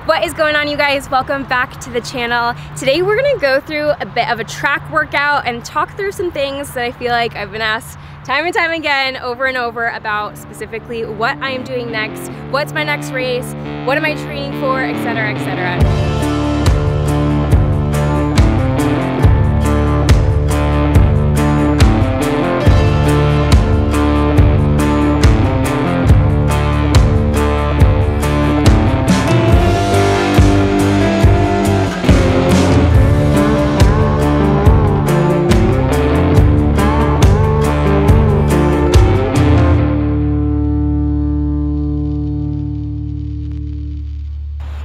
What is going on, you guys? Welcome back to the channel. Today we're gonna go through a bit of a track workout and talk through some things that I feel like I've been asked time and time again, over and over, about specifically what I am doing next, what's my next race, what am I training for, etc., etc.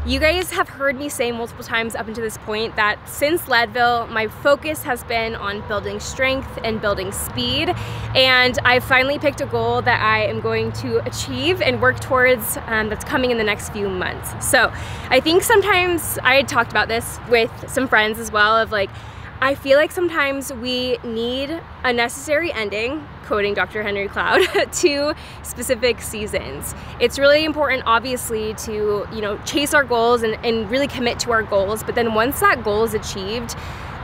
You guys have heard me say multiple times up until this point that since Leadville, my focus has been on building strength and building speed, and I finally picked a goal that I am going to achieve and work towards that's coming in the next few months. So I think sometimes, I had talked about this with some friends as well, of like, I feel like sometimes we need a necessary ending, quoting Dr. Henry Cloud, to specific seasons. It's really important, obviously, to chase our goals and really commit to our goals, but then once that goal is achieved,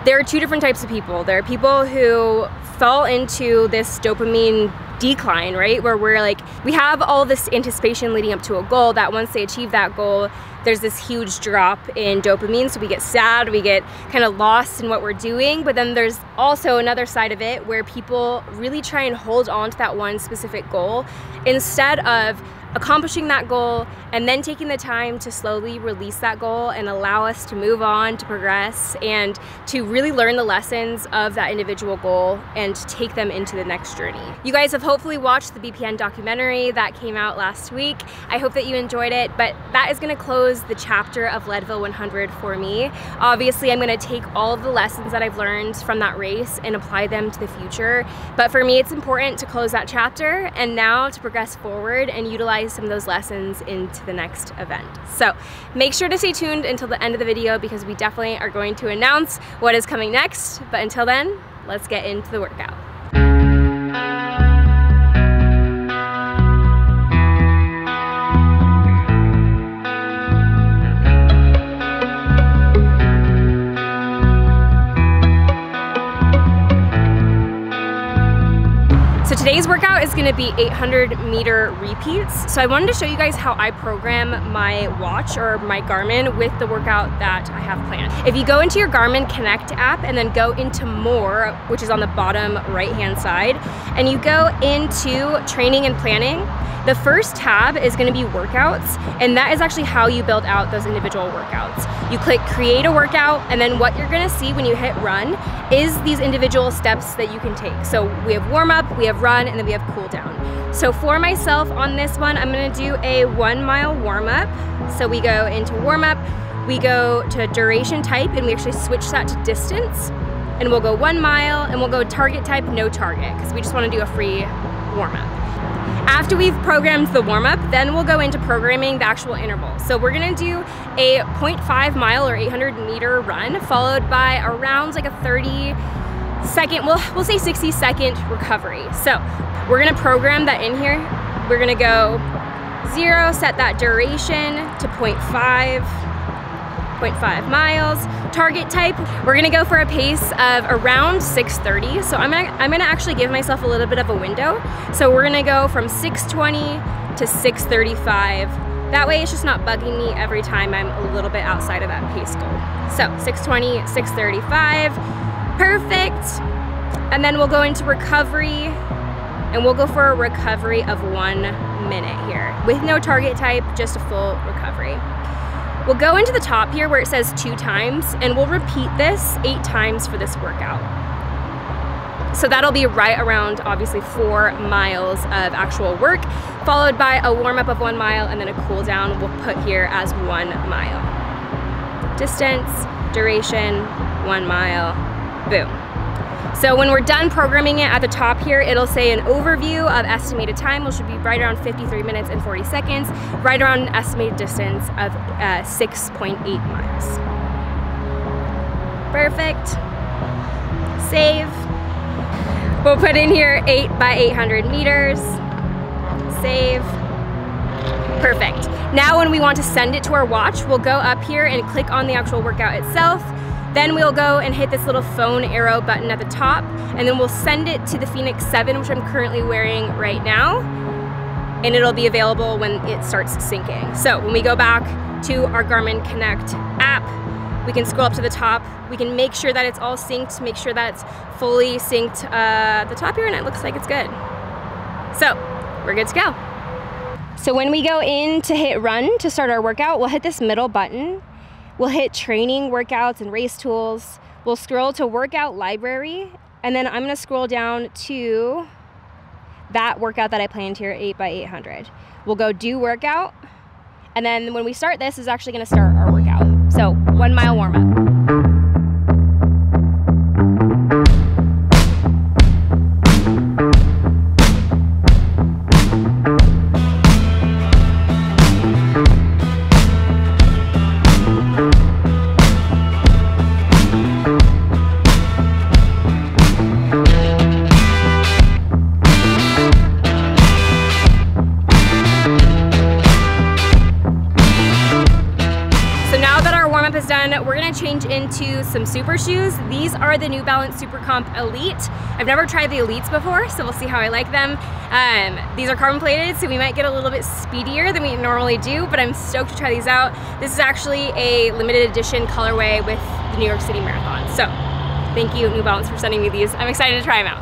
there are two different types of people. There are people who fall into this dopamine decline, right? Where we're like, we have all this anticipation leading up to a goal that once they achieve that goal, there's this huge drop in dopamine, so we get sad, we get kind of lost in what we're doing. But then there's also another side of it where people really try and hold on to that one specific goal instead of accomplishing that goal and then taking the time to slowly release that goal and allow us to move on, to progress, and to really learn the lessons of that individual goal and take them into the next journey. You guys have hopefully watched the BPN documentary that came out last week. I hope that you enjoyed it, but that is gonna close the chapter of Leadville 100 for me. Obviously, I'm gonna take all of the lessons that I've learned from that race and apply them to the future. But for me, it's important to close that chapter and now to progress forward and utilize some of those lessons into the next event. So make sure to stay tuned until the end of the video because we definitely are going to announce what is coming next. But until then, let's get into the workout. Today's workout is going to be 800-meter repeats. So I wanted to show you guys how I program my watch or my Garmin with the workout that I have planned. If you go into your Garmin Connect app and then go into More, which is on the bottom right-hand side, and you go into Training and Planning, the first tab is going to be workouts, and that is actually how you build out those individual workouts. You click create a workout, and then what you're going to see when you hit run is these individual steps that you can take. So we have warm up, we have run, and then we have cool down. So for myself on this one, I'm going to do a 1 mile warm up. So we go into warm up, we go to duration type, and we actually switch that to distance, and we'll go 1 mile, and we'll go target type, no target, because we just want to do a free warm up. After we've programmed the warm-up, then we'll go into programming the actual interval. So we're gonna do a 0.5 mile or 800-meter run, followed by around like a 30-second, we'll say 60-second recovery. So we're gonna program that in here. We're gonna go 0, set that duration to 0.5 miles. Target type, we're gonna go for a pace of around 6:30. So I'm gonna actually give myself a little bit of a window. So we're gonna go from 6:20 to 6:35. That way it's just not bugging me every time I'm a little bit outside of that pace goal. So 6:20, 6:35, perfect. And then we'll go into recovery, and we'll go for a recovery of 1 minute here with no target type, just a full recovery. We'll go into the top here where it says 2 times, and we'll repeat this 8 times for this workout. So that'll be right around, obviously, 4 miles of actual work, followed by a warm-up of 1 mile, and then a cool down we'll put here as 1 mile. Distance, duration, 1 mile, boom. So when we're done programming it at the top here, it'll say an overview of estimated time, which should be right around 53 minutes and 40 seconds, right around an estimated distance of 6.8 miles. Perfect. Save. We'll put in here 8 by 800 meters. Save. Perfect. Now when we want to send it to our watch, we'll go up here and click on the actual workout itself. Then we'll go and hit this little phone arrow button at the top, and then we'll send it to the Fenix 7, which I'm currently wearing right now, and it'll be available when it starts syncing. So when we go back to our Garmin Connect app, we can scroll up to the top. We can make sure that it's all synced, make sure that it's fully synced at the top here, and it looks like it's good. So we're good to go. So when we go in to hit run to start our workout, we'll hit this middle button. We'll hit training, workouts, and race tools. We'll scroll to workout library, and then I'm gonna scroll down to that workout that I planned here, 8x800. We'll go do workout, and then when we start this is actually gonna start our workout. So 1 mile warm up. Is done, we're gonna change into some super shoes. These are the New Balance Super Comp Elite. I've never tried the Elites before, so we'll see how I like them. These are carbon plated, so we might get a little bit speedier than we normally do, but I'm stoked to try these out. This is actually a limited edition colorway with the New York City Marathon. So thank you, New Balance, for sending me these. I'm excited to try them out.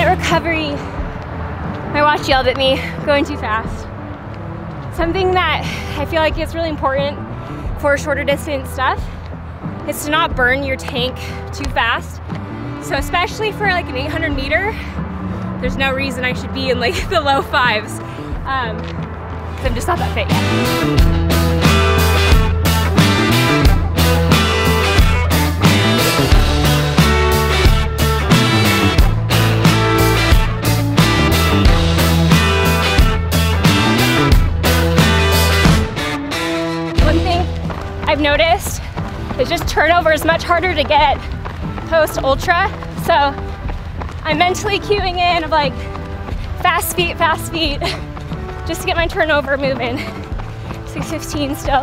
Recovery. My watch yelled at me, going too fast. Something that I feel like is really important for shorter distance stuff is to not burn your tank too fast. So especially for like an 800 meter, there's no reason I should be in like the low 5s. 'Cause I'm just not that fit yet. I've noticed is just turnover is much harder to get post ultra. So I'm mentally queuing in of like fast feet, just to get my turnover moving. 6:15 still.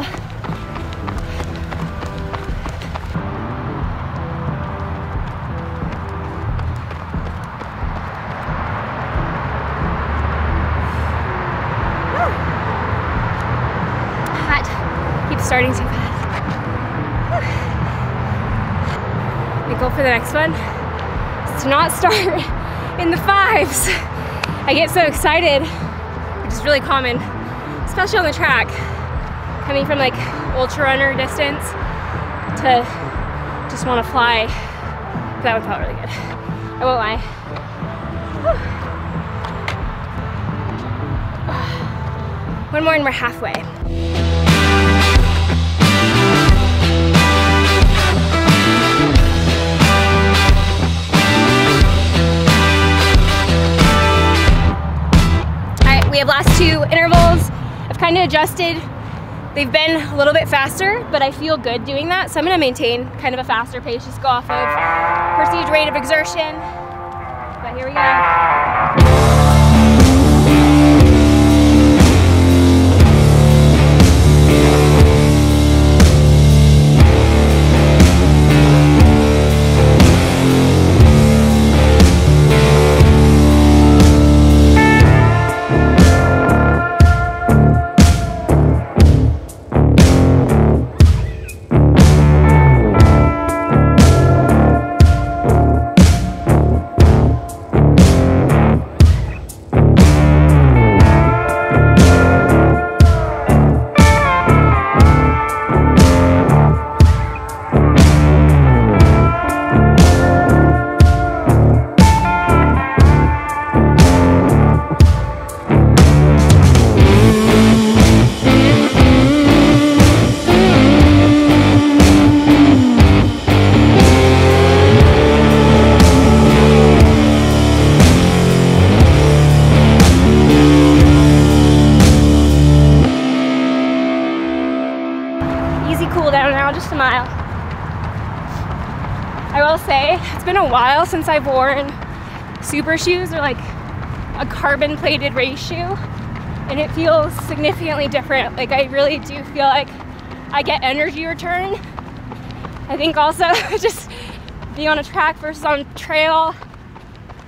Woo. Hot. Keeps starting too fast. The goal for the next one is to not start in the 5s. I get so excited, which is really common, especially on the track, coming from like Ultrarunner distance to just want to fly. That one felt really good. I won't lie. One more and we're halfway. We have last 2 intervals. I've kind of adjusted. They've been a little bit faster, but I feel good doing that. So I'm gonna maintain kind of a faster pace, just go off of perceived rate of exertion. But here we go. cool down now, just a mile. I will say, it's been a while since I've worn super shoes or like a carbon plated race shoe, and it feels significantly different. Like I really do feel like I get energy return. I think also just being on a track versus on trail,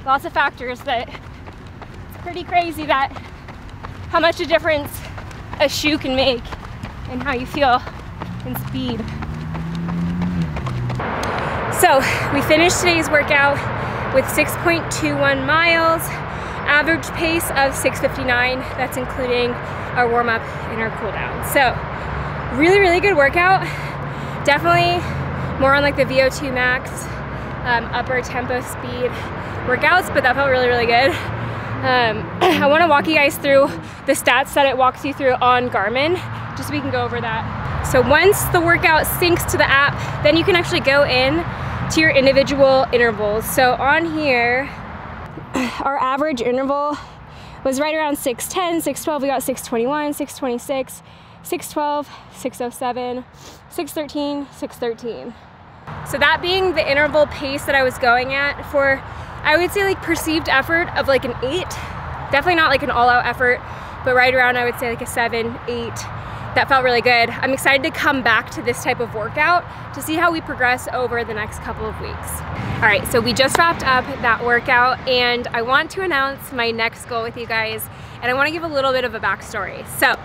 lots of factors, but it's pretty crazy that how much a difference a shoe can make and how you feel in speed. So we finished today's workout with 6.21 miles, average pace of 6:59. That's including our warm up and our cool down. So really, really good workout. Definitely more on like the VO2 max, upper tempo speed workouts, but that felt really, really good. I want to walk you guys through the stats that it walks you through on Garmin, just so we can go over that. So once the workout syncs to the app, then you can actually go in to your individual intervals. So on here, our average interval was right around 6:10, 6:12, we got 6:21, 6:26, 6:12, 6:07, 6:13, 6:13. So that being the interval pace that I was going at for, I would say like perceived effort of like an 8. Definitely not like an all-out effort, but right around I would say like a 7, 8. That felt really good. I'm excited to come back to this type of workout to see how we progress over the next couple of weeks. All right, so we just wrapped up that workout and I want to announce my next goal with you guys, and I want to give a little bit of a backstory. So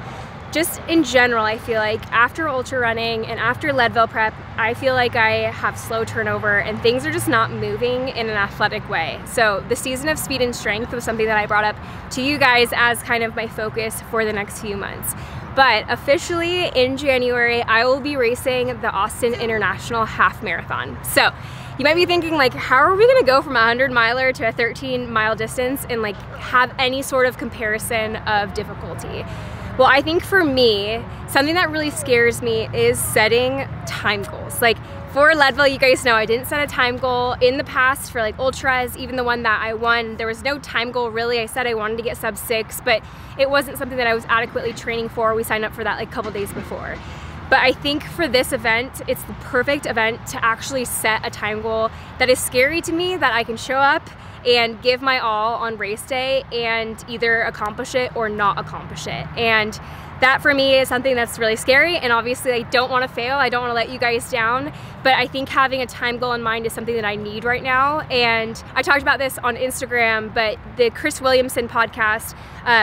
just in general, I feel like after ultra running and after Leadville prep, I feel like I have slow turnover and things are just not moving in an athletic way. So the season of speed and strength was something that I brought up to you guys as kind of my focus for the next few months. But officially in January, I will be racing the Austin International Half Marathon. So you might be thinking like, how are we gonna go from a 100-miler to a 13-mile distance and like have any sort of comparison of difficulty? Well, I think for me, something that really scares me is setting time goals. Like for Leadville, you guys know I didn't set a time goal in the past for like ultras, even the one that I won. There was no time goal really. I said I wanted to get sub 6, but it wasn't something that I was adequately training for. We signed up for that like a couple days before. But I think for this event, it's the perfect event to actually set a time goal that is scary to me, that I can show up and give my all on race day and either accomplish it or not accomplish it. And that for me is something that's really scary, and obviously I don't want to fail, I don't want to let you guys down, but I think having a time goal in mind is something that I need right now. And I talked about this on Instagram, but the Chris Williamson podcast,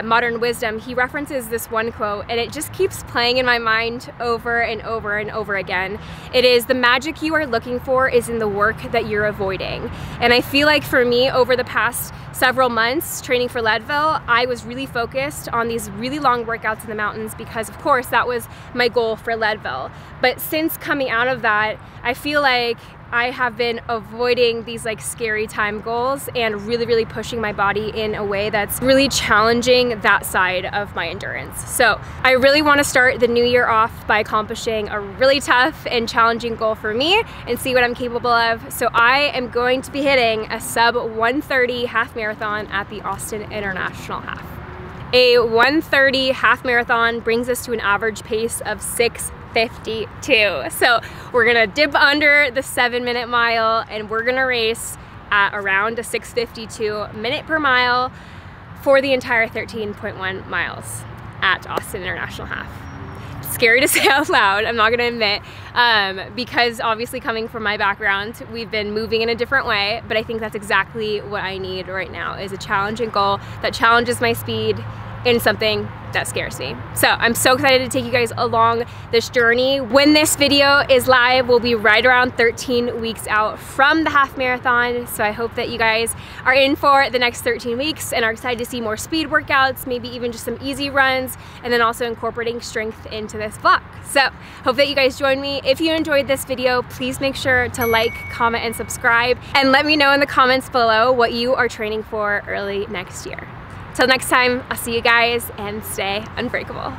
Modern Wisdom, he references this one quote and it just keeps playing in my mind over and over and over again. It is, the magic you are looking for is in the work that you're avoiding. And I feel like for me over the past several months training for Leadville, I was really focused on these really long workouts in the mountains because of course that was my goal for Leadville. But since coming out of that, I feel like I have been avoiding these like scary time goals and really, really pushing my body in a way that's really challenging that side of my endurance. So I really want to start the new year off by accomplishing a really tough and challenging goal for me and see what I'm capable of. So I am going to be hitting a sub 1:30 half marathon at the Austin International Half. A 1:30 half marathon brings us to an average pace of 6:52. So we're gonna dip under the 7-minute mile and we're gonna race at around a 6:52 minute per mile for the entire 13.1 miles at Austin International Half. It's scary to say out loud, I'm not gonna admit, because obviously coming from my background, we've been moving in a different way, but I think that's exactly what I need right now, is a challenging goal that challenges my speed in something that scares me. So I'm so excited to take you guys along this journey. When this video is live, we'll be right around 13 weeks out from the half marathon. So I hope that you guys are in for the next 13 weeks and are excited to see more speed workouts, maybe even just some easy runs, and then also incorporating strength into this vlog. So hope that you guys join me. If you enjoyed this video, please make sure to like, comment, and subscribe, and let me know in the comments below what you are training for early next year. Till next time, I'll see you guys and stay unbreakable.